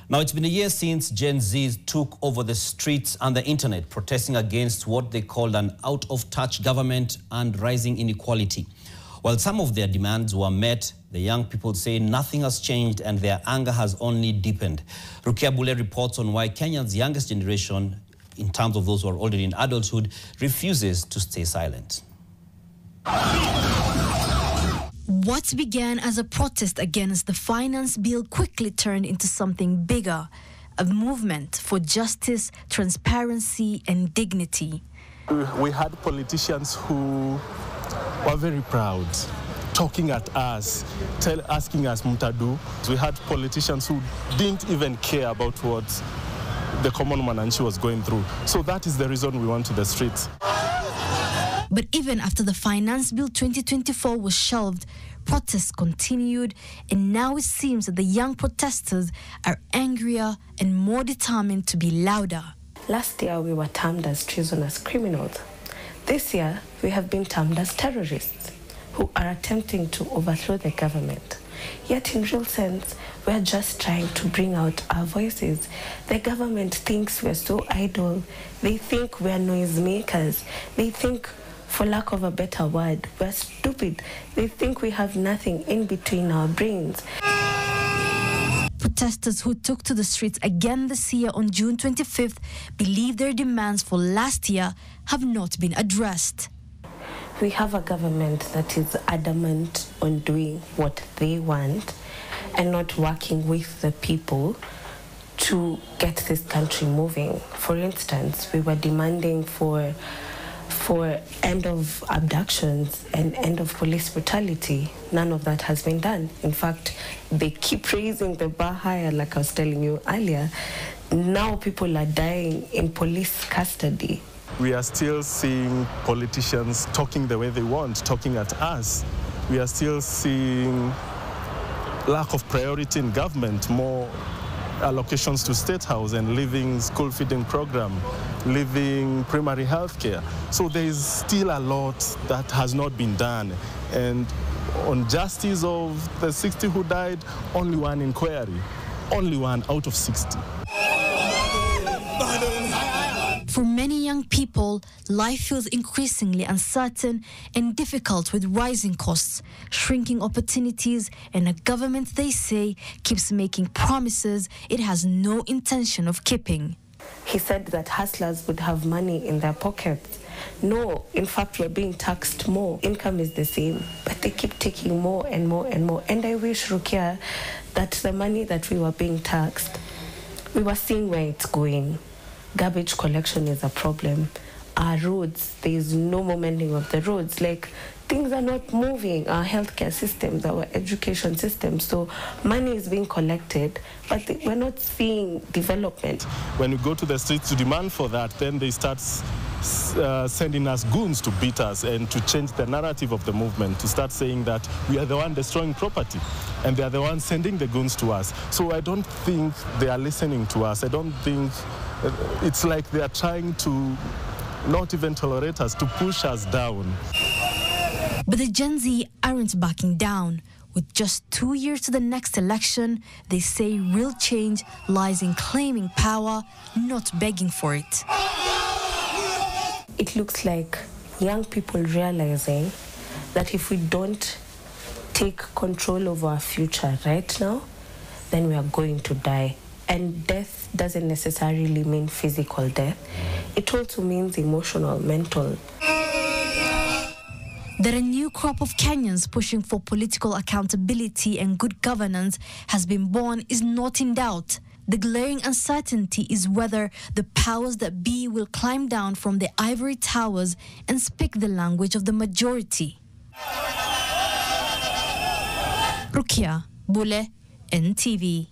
Now, it's been a year since Gen Z took over the streets and the internet, protesting against what they called an out-of-touch government and rising inequality. While some of their demands were met, the young people say nothing has changed and their anger has only deepened. Rukia Bule reports on why Kenya's youngest generation, in terms of those who are already in adulthood, refuses to stay silent. What began as a protest against the finance bill quickly turned into something bigger, a movement for justice, transparency, and dignity. We had politicians who were very proud, talking at us, asking us mutadu. We had politicians who didn't even care about what the common man was going through. So that is the reason we went to the streets. But even after the Finance Bill 2024 was shelved, protests continued, and now it seems that the young protesters are angrier and more determined to be louder. Last year, we were termed as treasonous criminals. This year, we have been termed as terrorists who are attempting to overthrow the government. Yet in real sense, we're just trying to bring out our voices. The government thinks we're so idle. They think we're noisemakers. They think, for lack of a better word, we're stupid. They think we have nothing in between our brains. Protesters who took to the streets again this year on June 25th believe their demands for last year have not been addressed. We have a government that is adamant on doing what they want and not working with the people to get this country moving. For instance, we were demanding for end of abductions and end of police brutality. None of that has been done. In fact, they keep raising the bar higher, like I was telling you earlier. Now people are dying in police custody. We are still seeing politicians talking the way they want, talking at us. We are still seeing lack of priority in government, more allocations to State House and leaving school feeding program, leaving primary health care. So there is still a lot that has not been done. And on justice of the 60 who died, only one inquiry, only one out of 60. For many young people, life feels increasingly uncertain and difficult with rising costs, shrinking opportunities, and a government they say keeps making promises it has no intention of keeping. He said that hustlers would have money in their pockets. No, in fact, we're being taxed more. Income is the same, but they keep taking more and more and more. And I wish, Rukia, that the money that we were being taxed, we were seeing where it's going. Garbage collection is a problem. Our roads, there is no more mending of the roads. Like, things are not moving. Our healthcare systems, our education systems. So money is being collected, but we're not seeing development. When we go to the streets to demand for that, then they start sending us goons to beat us and to change the narrative of the movement, to start saying that we are the one destroying property and they are the ones sending the goons to us. So I don't think they are listening to us. I don't think it's like they are trying to not even tolerate us, to push us down. But the Gen Z aren't backing down. With just 2 years to the next election, they say real change lies in claiming power, not begging for it. It looks like young people realizing that if we don't take control of our future right now, then we are going to die. And death doesn't necessarily mean physical death. It also means emotional, mental. That a new crop of Kenyans pushing for political accountability and good governance has been born is not in doubt. The glaring uncertainty is whether the powers that be will climb down from the ivory towers and speak the language of the majority. Rukia Bule, NTV.